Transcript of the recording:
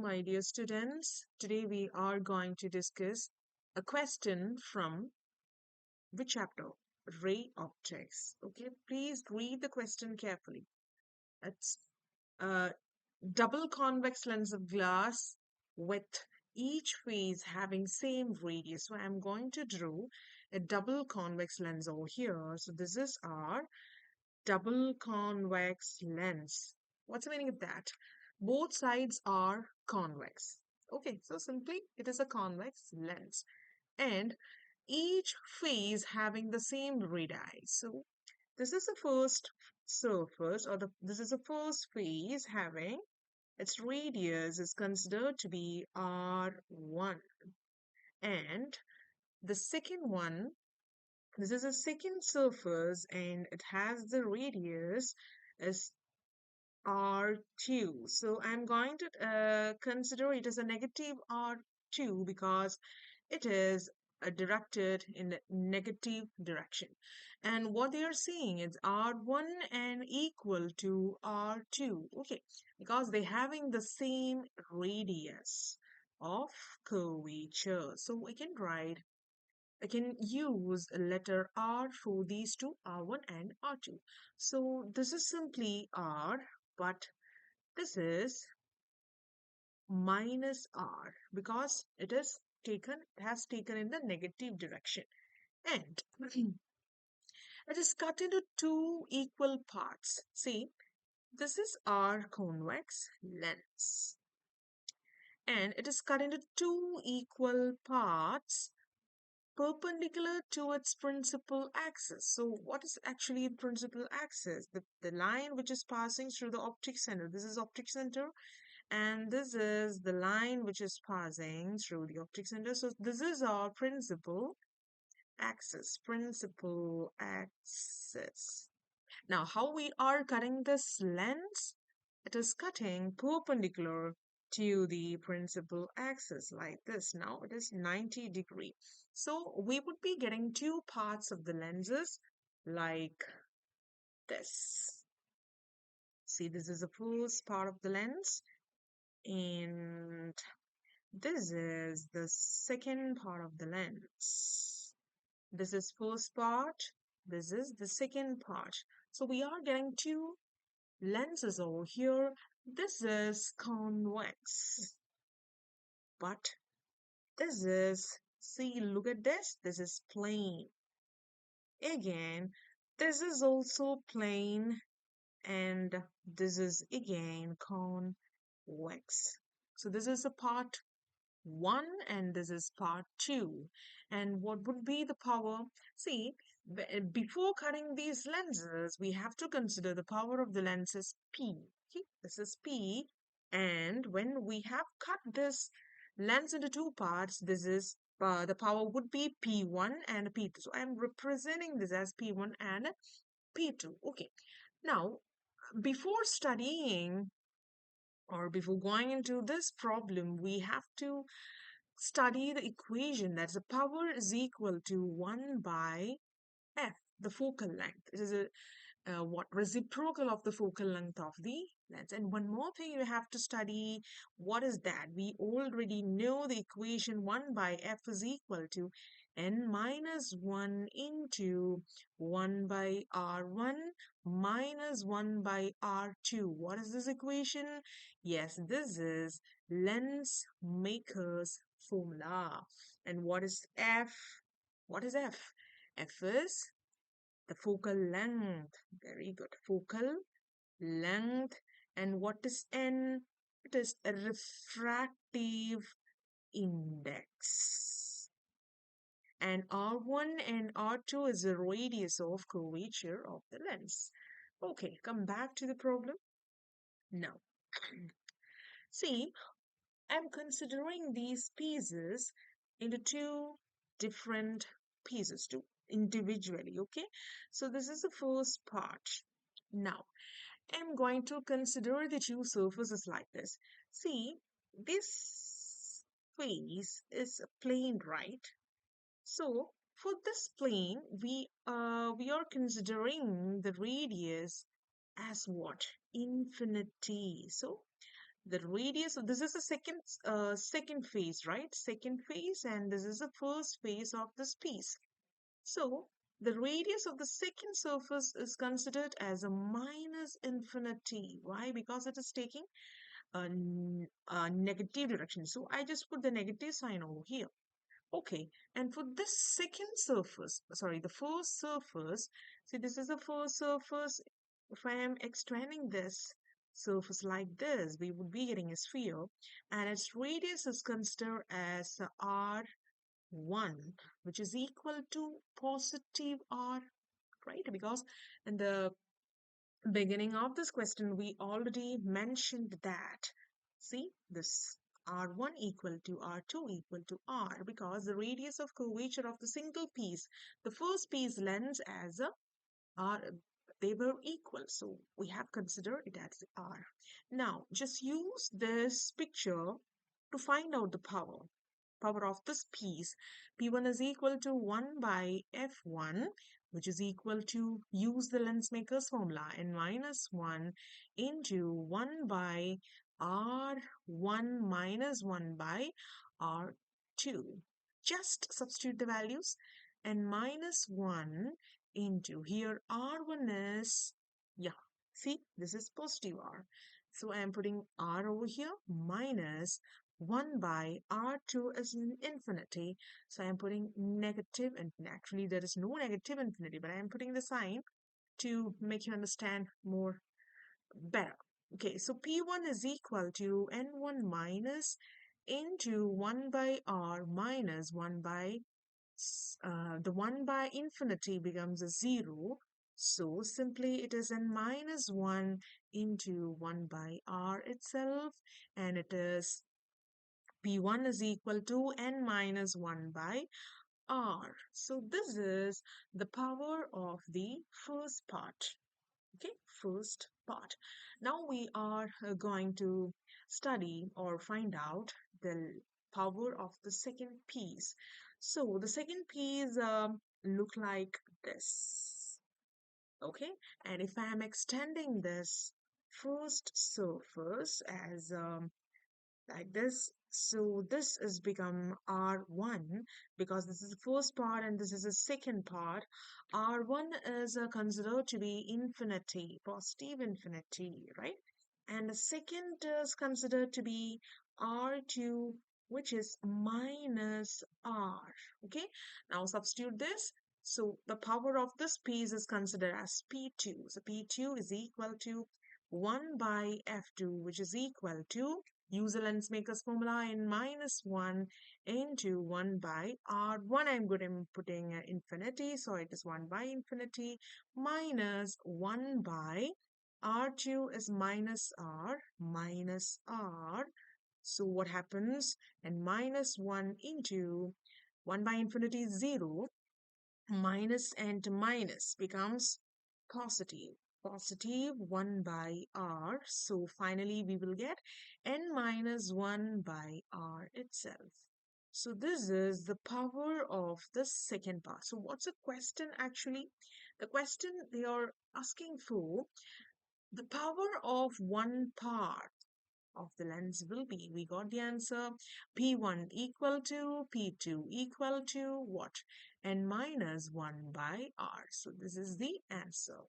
my dear students. Today we are going to discuss a question from which chapter? Ray optics. Okay, please read the question carefully. It's a double convex lens of glass with each face having same radius. So I'm going to draw a double convex lens over here. So this is our double convex lens. What's the meaning of that? Both sides are convex. Okay, so simply it is a convex lens and each face having the same radii. So this is the first surface or this is the first face having its radius is considered to be R1 and the second one, this is a second surface and it has the radius is R2. So I'm going to consider it as a negative R2 because it is directed in the negative direction. And what they are saying is R1 and equal to R2. Okay, because they having the same radius of curvature. So we can write I can use a letter R for these two, R1 and R2. So this is simply R, but this is minus R because it has taken in the negative direction. And it is cut into two equal parts. See, this is our convex lens. And it is cut into two equal parts perpendicular to its principal axis. So what is actually principal axis? The line which is passing through the optic center. This is optic center and this is the line which is passing through the optic center. So this is our principal axis. Principal axis. Now how we are cutting this lens? It is cutting perpendicular to the principal axis like this. Now it is 90 degree. So we would be getting two parts of the lenses like this. See, this is the first part of the lens and this is the second part of the lens. This is first part, this is the second part. So we are getting two lenses over here. This is convex, but this is, see, look at this is plane. Again, this is also plane and this is again convex. So this is a part 1 and this is part 2. And what would be the power? See, before cutting these lenses, we have to consider the power of the lens is P. Okay? This is P. And when we have cut this lens into two parts, this is the power would be P1 and P2. So I'm representing this as P1 and P2. Okay. Now, before studying or before going into this problem, we have to study the equation that the power is equal to 1 by f, the focal length. It is a what reciprocal of the focal length of the lens. And one more thing you have to study, what is that? We already know the equation 1 by f is equal to n minus 1 into 1 by r1 minus 1 by r2. What is this equation? Yes, this is lens maker's formula. And what is f? What is f? F is the focal length. Very good. Focal length. And what is N? It is a refractive index. And R1 and R2 is the radius of curvature of the lens. Okay, come back to the problem. Now, see, I'm considering these pieces into two different pieces, two individually, okay? So this is the first part. Now, I'm going to consider the two surfaces like this. See, this face is a plane, right? So for this plane, we are considering the radius as what? Infinity. So the radius of this is the second phase, right? Second phase, and this is the first phase of this piece. So the radius of the second surface is considered as a minus infinity. Why? Because it is taking a negative direction. So I just put the negative sign over here. Okay, and for this second surface, sorry, the first surface, see this is the first surface. If I am extending this surface like this, we would be getting a sphere, and its radius is considered as R1, which is equal to positive R, right? Because in the beginning of this question, we already mentioned that. See, this R1 equal to R2 equal to R because the radius of curvature of the single piece, the first piece length as a R, they were equal. So we have considered it as R. Now, just use this picture to find out the power of this piece. P1 is equal to 1 by F1, which is equal to, use the lens maker's formula, n minus 1 into 1 by R1 minus 1 by R2. Just substitute the values. N minus 1 into, here R1 is, yeah, see, this is positive R. So I am putting R over here minus 1 by R2 is infinity. So I am putting negative infinity. Actually, there is no negative infinity, but I am putting the sign to make you understand more better. Okay, so P1 is equal to N1 minus into 1 by R minus 1 by the 1 by infinity becomes a 0. So simply it is n minus 1 into 1 by R itself, and it is P1 is equal to n minus 1 by R. So this is the power of the first part. Okay, first part. Now we are going to study or find out the power of the second piece. So the second piece look like this. Okay, and if I am extending this first surface as like this, so this is become R1 because this is the first part and this is the second part. R1 is considered to be infinity, positive infinity, right? And the second is considered to be R2, which is minus R. Okay, now substitute this. So the power of this piece is considered as P2. So P2 is equal to 1 by F2, which is equal to, use the lens maker's formula, in minus 1 into 1 by R1. I'm good in putting infinity, so it is 1 by infinity minus 1 by R2 is minus R minus R. So what happens? And minus 1 into 1 by infinity is 0, minus and minus becomes positive. Positive 1 by R. So finally we will get n minus 1 by R itself. So this is the power of the second part. So what's the question actually? The question they are asking for, the power of one part of the lens will be, we got the answer, P1 equal to P2 equal to what? N minus 1 by R. So this is the answer.